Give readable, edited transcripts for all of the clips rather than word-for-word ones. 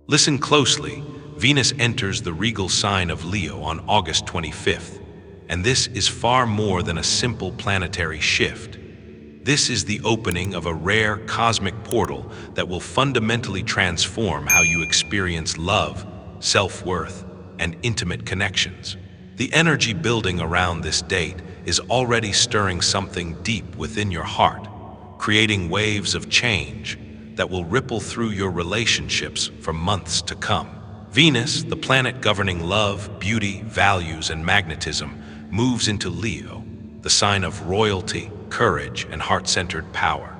Listen closely. Venus enters the regal sign of Leo on August 25th, and this is far more than a simple planetary shift. This is the opening of a rare cosmic portal that will fundamentally transform how you experience love, self-worth, and intimate connections. The energy building around this date is already stirring something deep within your heart, creating waves of change that will ripple through your relationships for months to come. Venus, the planet governing love, beauty, values, and magnetism, moves into Leo, the sign of royalty, courage, and heart-centered power.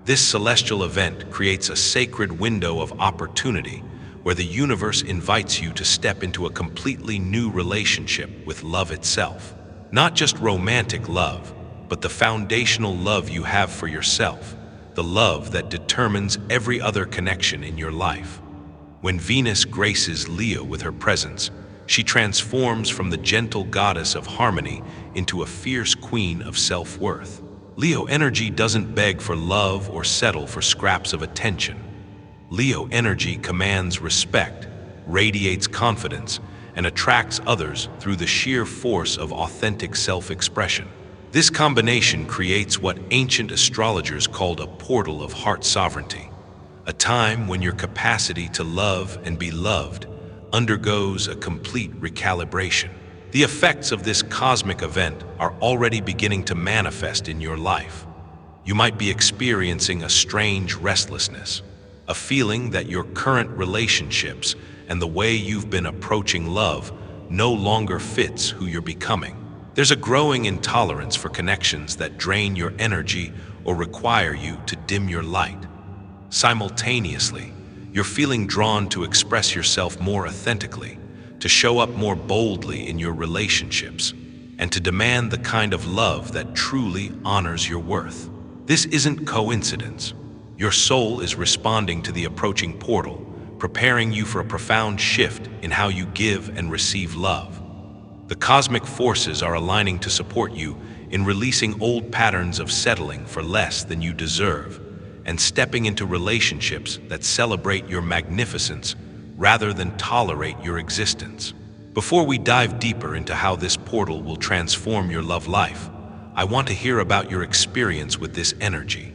This celestial event creates a sacred window of opportunity where the universe invites you to step into a completely new relationship with love itself. Not just romantic love, but the foundational love you have for yourself, the love that determines every other connection in your life. When Venus graces Leo with her presence, she transforms from the gentle goddess of harmony into a fierce queen of self-worth. Leo energy doesn't beg for love or settle for scraps of attention. Leo energy commands respect, radiates confidence, and attracts others through the sheer force of authentic self-expression. This combination creates what ancient astrologers called a portal of heart sovereignty, a time when your capacity to love and be loved undergoes a complete recalibration. The effects of this cosmic event are already beginning to manifest in your life. You might be experiencing a strange restlessness, a feeling that your current relationships and the way you've been approaching love no longer fits who you're becoming. There's a growing intolerance for connections that drain your energy or require you to dim your light. Simultaneously, you're feeling drawn to express yourself more authentically, to show up more boldly in your relationships, and to demand the kind of love that truly honors your worth. This isn't coincidence. Your soul is responding to the approaching portal, preparing you for a profound shift in how you give and receive love. The cosmic forces are aligning to support you in releasing old patterns of settling for less than you deserve and stepping into relationships that celebrate your magnificence rather than tolerate your existence. Before we dive deeper into how this portal will transform your love life, I want to hear about your experience with this energy.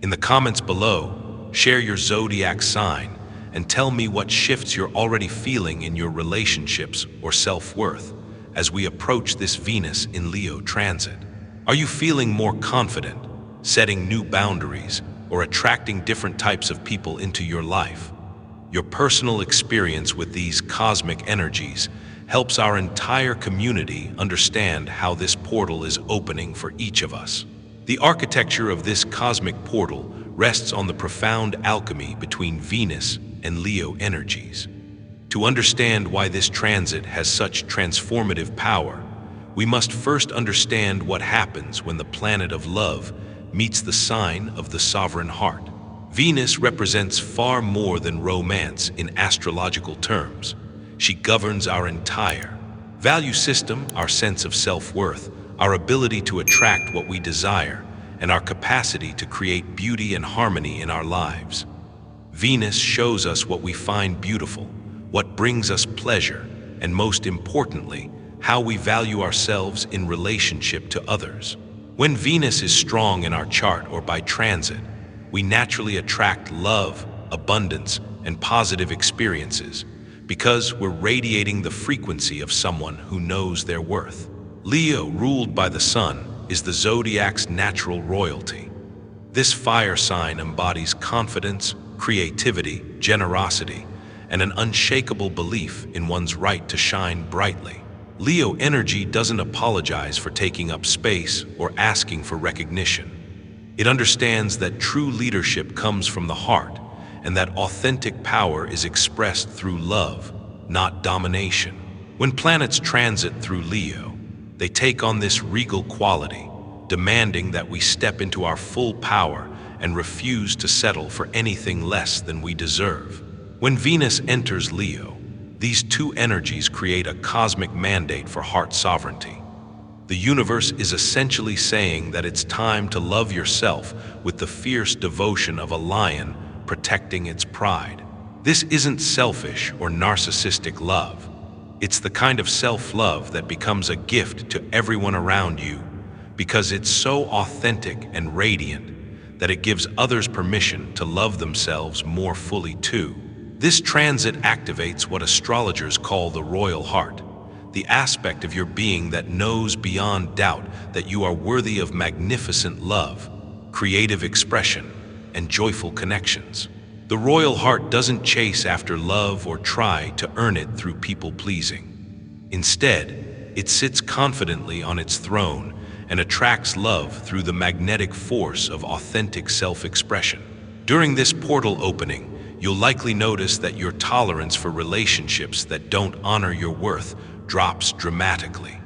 In the comments below, share your zodiac sign and tell me what shifts you're already feeling in your relationships or self-worth as we approach this Venus in Leo transit. Are you feeling more confident, setting new boundaries, or attracting different types of people into your life? Your personal experience with these cosmic energies helps our entire community understand how this portal is opening for each of us. The architecture of this cosmic portal rests on the profound alchemy between Venus and Leo energies. To understand why this transit has such transformative power, we must first understand what happens when the planet of love meets the sign of the sovereign heart. Venus represents far more than romance in astrological terms. She governs our entire value system, our sense of self-worth, our ability to attract what we desire, and our capacity to create beauty and harmony in our lives. Venus shows us what we find beautiful, what brings us pleasure, and most importantly, how we value ourselves in relationship to others. When Venus is strong in our chart or by transit, we naturally attract love, abundance, and positive experiences because we're radiating the frequency of someone who knows their worth. Leo, ruled by the sun, is the zodiac's natural royalty. This fire sign embodies confidence, creativity, generosity, and an unshakable belief in one's right to shine brightly. Leo energy doesn't apologize for taking up space or asking for recognition. It understands that true leadership comes from the heart and that authentic power is expressed through love, not domination. When planets transit through Leo, they take on this regal quality, demanding that we step into our full power and refuse to settle for anything less than we deserve. When Venus enters Leo, these two energies create a cosmic mandate for heart sovereignty. The universe is essentially saying that it's time to love yourself with the fierce devotion of a lion protecting its pride. This isn't selfish or narcissistic love. It's the kind of self-love that becomes a gift to everyone around you because it's so authentic and radiant that it gives others permission to love themselves more fully too. This transit activates what astrologers call the royal heart, the aspect of your being that knows beyond doubt that you are worthy of magnificent love, creative expression, and joyful connections. The royal heart doesn't chase after love or try to earn it through people-pleasing. Instead, it sits confidently on its throne and attracts love through the magnetic force of authentic self-expression. During this portal opening, you'll likely notice that your tolerance for relationships that don't honor your worth drops dramatically.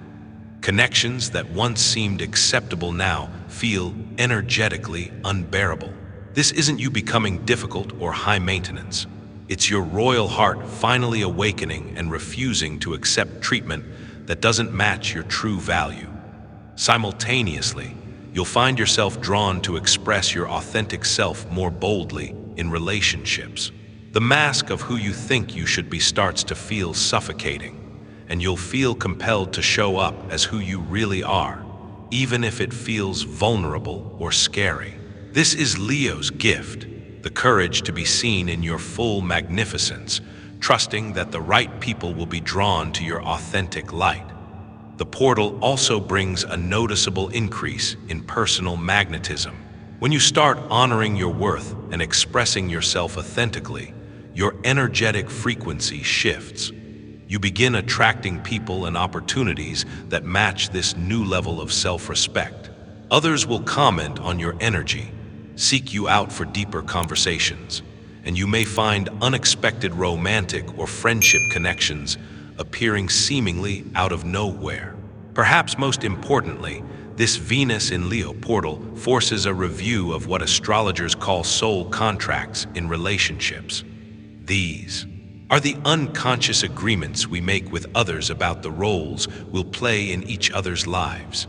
Connections that once seemed acceptable now feel energetically unbearable. This isn't you becoming difficult or high maintenance. It's your royal heart finally awakening and refusing to accept treatment that doesn't match your true value. Simultaneously, you'll find yourself drawn to express your authentic self more boldly in relationships. The mask of who you think you should be starts to feel suffocating, and you'll feel compelled to show up as who you really are, even if it feels vulnerable or scary. This is Leo's gift, the courage to be seen in your full magnificence, trusting that the right people will be drawn to your authentic light. The portal also brings a noticeable increase in personal magnetism. When you start honoring your worth and expressing yourself authentically, your energetic frequency shifts. You begin attracting people and opportunities that match this new level of self-respect. Others will comment on your energy, seek you out for deeper conversations, and you may find unexpected romantic or friendship connections appearing seemingly out of nowhere. Perhaps most importantly, this Venus in Leo portal forces a review of what astrologers call soul contracts in relationships. These are the unconscious agreements we make with others about the roles we'll play in each other's lives.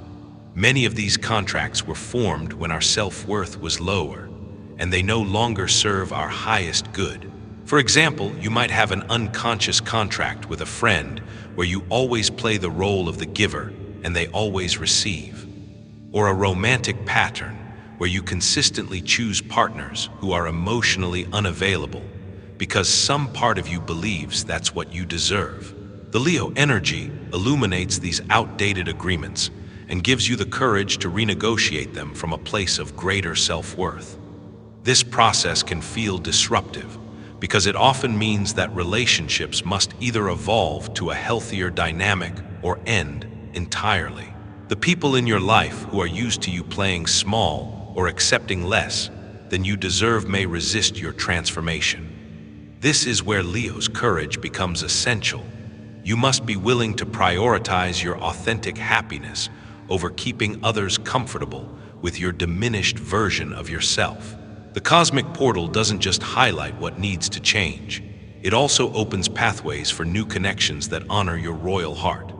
Many of these contracts were formed when our self-worth was lower, and they no longer serve our highest good. For example, you might have an unconscious contract with a friend where you always play the role of the giver and they always receive. Or a romantic pattern where you consistently choose partners who are emotionally unavailable because some part of you believes that's what you deserve. The Leo energy illuminates these outdated agreements and gives you the courage to renegotiate them from a place of greater self-worth. This process can feel disruptive because it often means that relationships must either evolve to a healthier dynamic or end entirely. The people in your life who are used to you playing small or accepting less than you deserve may resist your transformation. This is where Leo's courage becomes essential. You must be willing to prioritize your authentic happiness over keeping others comfortable with your diminished version of yourself. The cosmic portal doesn't just highlight what needs to change. It also opens pathways for new connections that honor your royal heart.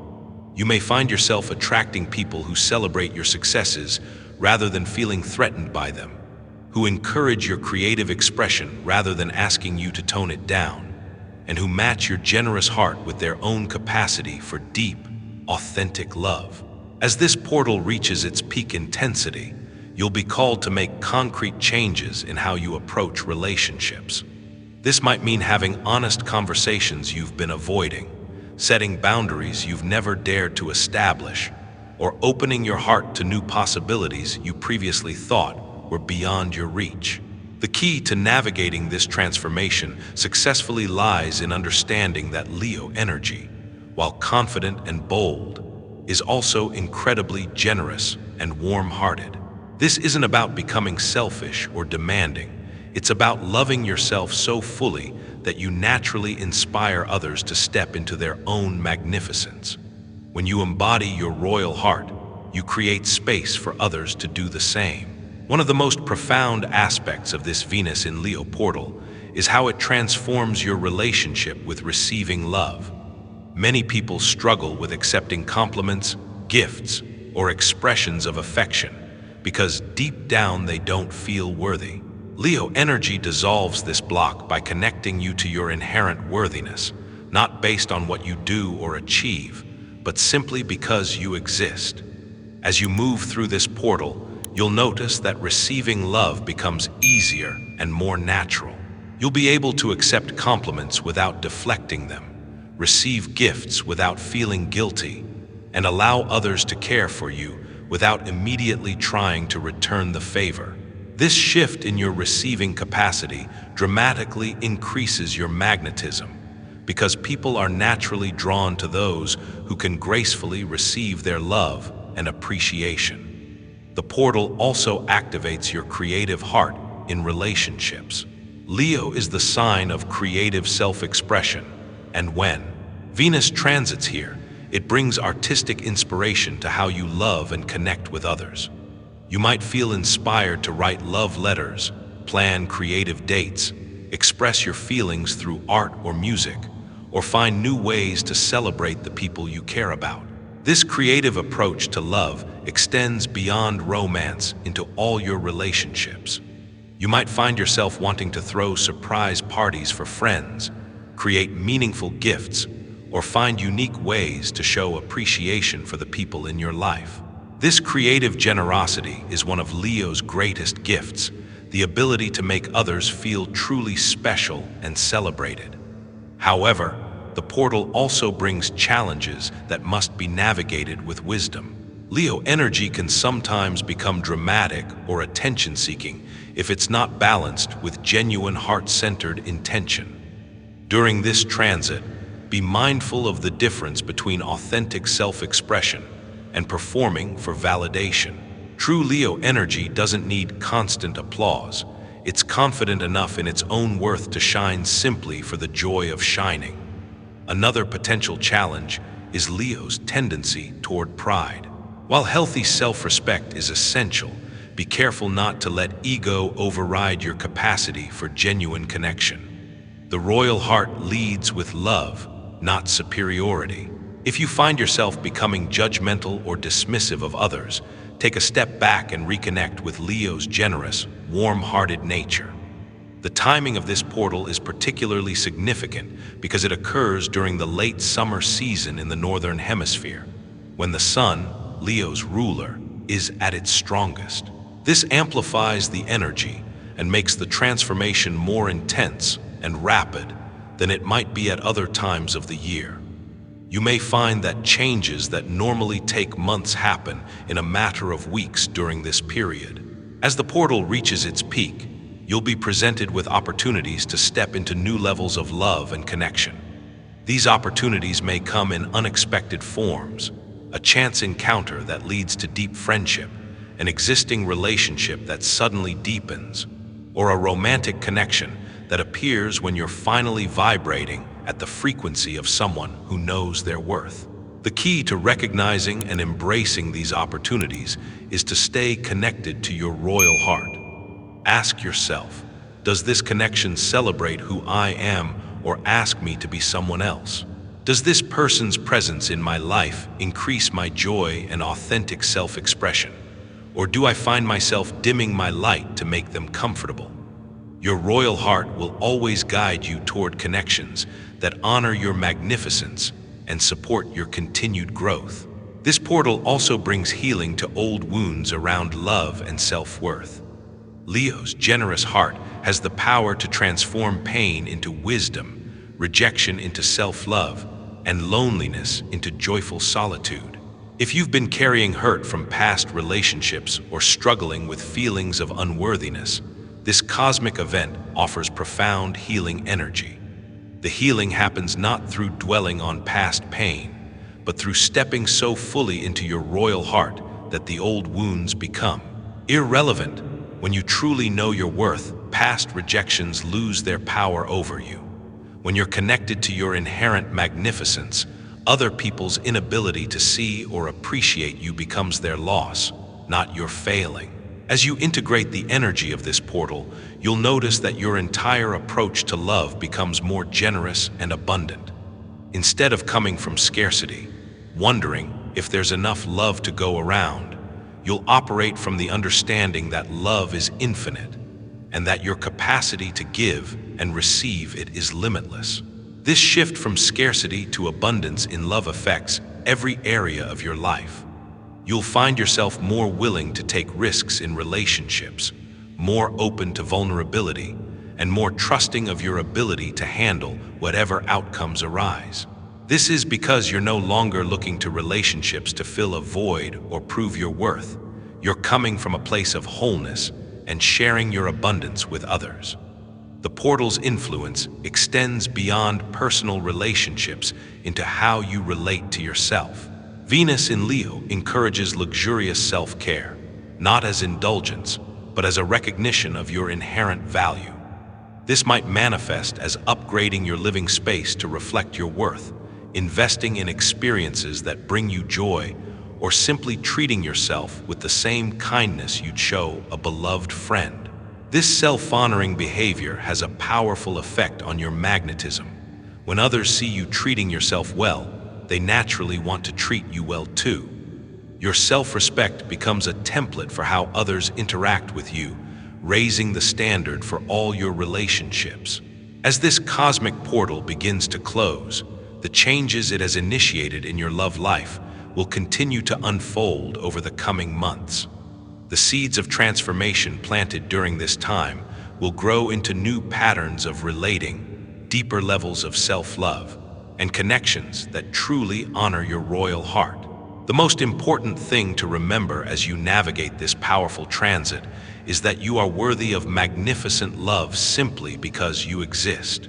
You may find yourself attracting people who celebrate your successes rather than feeling threatened by them, who encourage your creative expression rather than asking you to tone it down, and who match your generous heart with their own capacity for deep, authentic love. As this portal reaches its peak intensity, you'll be called to make concrete changes in how you approach relationships. This might mean having honest conversations you've been avoiding, setting boundaries you've never dared to establish, or opening your heart to new possibilities you previously thought were beyond your reach. The key to navigating this transformation successfully lies in understanding that Leo energy, while confident and bold, is also incredibly generous and warm-hearted. This isn't about becoming selfish or demanding. It's about loving yourself so fully that you naturally inspire others to step into their own magnificence. When you embody your royal heart, you create space for others to do the same. One of the most profound aspects of this Venus in Leo portal is how it transforms your relationship with receiving love. Many people struggle with accepting compliments, gifts, or expressions of affection because deep down they don't feel worthy. Leo energy dissolves this block by connecting you to your inherent worthiness, not based on what you do or achieve, but simply because you exist. As you move through this portal, you'll notice that receiving love becomes easier and more natural. You'll be able to accept compliments without deflecting them, receive gifts without feeling guilty, and allow others to care for you without immediately trying to return the favor. This shift in your receiving capacity dramatically increases your magnetism, because people are naturally drawn to those who can gracefully receive their love and appreciation. The portal also activates your creative heart in relationships. Leo is the sign of creative self-expression, and when Venus transits here, it brings artistic inspiration to how you love and connect with others. You might feel inspired to write love letters, plan creative dates, express your feelings through art or music, or find new ways to celebrate the people you care about. This creative approach to love extends beyond romance into all your relationships. You might find yourself wanting to throw surprise parties for friends, create meaningful gifts, or find unique ways to show appreciation for the people in your life. This creative generosity is one of Leo's greatest gifts, the ability to make others feel truly special and celebrated. However, the portal also brings challenges that must be navigated with wisdom. Leo energy can sometimes become dramatic or attention-seeking if it's not balanced with genuine heart-centered intention. During this transit, be mindful of the difference between authentic self-expression and performing for validation. True Leo energy doesn't need constant applause. It's confident enough in its own worth to shine simply for the joy of shining. Another potential challenge is Leo's tendency toward pride. While healthy self-respect is essential, be careful not to let ego override your capacity for genuine connection. The royal heart leads with love, not superiority. If you find yourself becoming judgmental or dismissive of others, take a step back and reconnect with Leo's generous, warm-hearted nature. The timing of this portal is particularly significant because it occurs during the late summer season in the Northern Hemisphere, when the sun, Leo's ruler, is at its strongest. This amplifies the energy and makes the transformation more intense and rapid than it might be at other times of the year. You may find that changes that normally take months happen in a matter of weeks during this period. As the portal reaches its peak, you'll be presented with opportunities to step into new levels of love and connection. These opportunities may come in unexpected forms: a chance encounter that leads to deep friendship, an existing relationship that suddenly deepens, or a romantic connection that appears when you're finally vibrating at the frequency of someone who knows their worth. The key to recognizing and embracing these opportunities is to stay connected to your royal heart. Ask yourself, does this connection celebrate who I am or ask me to be someone else? Does this person's presence in my life increase my joy and authentic self-expression? Or do I find myself dimming my light to make them comfortable? Your royal heart will always guide you toward connections that honor your magnificence and support your continued growth. This portal also brings healing to old wounds around love and self-worth. Leo's generous heart has the power to transform pain into wisdom, rejection into self-love, and loneliness into joyful solitude. If you've been carrying hurt from past relationships or struggling with feelings of unworthiness, this cosmic event offers profound healing energy. The healing happens not through dwelling on past pain, but through stepping so fully into your royal heart that the old wounds become irrelevant. When you truly know your worth, past rejections lose their power over you. When you're connected to your inherent magnificence, other people's inability to see or appreciate you becomes their loss, not your failing. As you integrate the energy of this portal, you'll notice that your entire approach to love becomes more generous and abundant. Instead of coming from scarcity, wondering if there's enough love to go around, you'll operate from the understanding that love is infinite, and that your capacity to give and receive it is limitless. This shift from scarcity to abundance in love affects every area of your life. You'll find yourself more willing to take risks in relationships, more open to vulnerability, and more trusting of your ability to handle whatever outcomes arise. This is because you're no longer looking to relationships to fill a void or prove your worth. You're coming from a place of wholeness and sharing your abundance with others. The portal's influence extends beyond personal relationships into how you relate to yourself. Venus in Leo encourages luxurious self-care, not as indulgence, but as a recognition of your inherent value. This might manifest as upgrading your living space to reflect your worth, investing in experiences that bring you joy, or simply treating yourself with the same kindness you'd show a beloved friend. This self-honoring behavior has a powerful effect on your magnetism. When others see you treating yourself well, they naturally want to treat you well too. Your self-respect becomes a template for how others interact with you, raising the standard for all your relationships. As this cosmic portal begins to close, the changes it has initiated in your love life will continue to unfold over the coming months. The seeds of transformation planted during this time will grow into new patterns of relating, deeper levels of self-love, and connections that truly honor your royal heart. The most important thing to remember as you navigate this powerful transit is that you are worthy of magnificent love simply because you exist.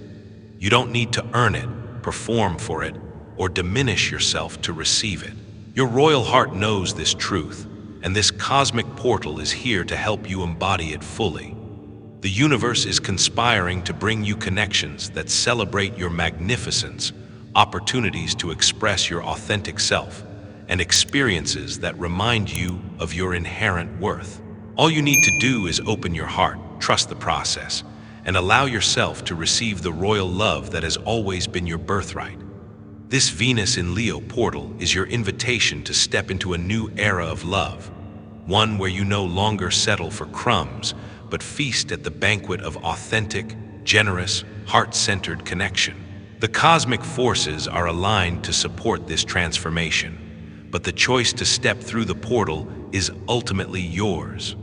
You don't need to earn it, perform for it, or diminish yourself to receive it. Your royal heart knows this truth, and this cosmic portal is here to help you embody it fully. The universe is conspiring to bring you connections that celebrate your magnificence, opportunities to express your authentic self, and experiences that remind you of your inherent worth. All you need to do is open your heart, trust the process, and allow yourself to receive the royal love that has always been your birthright. This Venus in Leo portal is your invitation to step into a new era of love, one where you no longer settle for crumbs, but feast at the banquet of authentic, generous, heart-centered connection. The cosmic forces are aligned to support this transformation, but the choice to step through the portal is ultimately yours.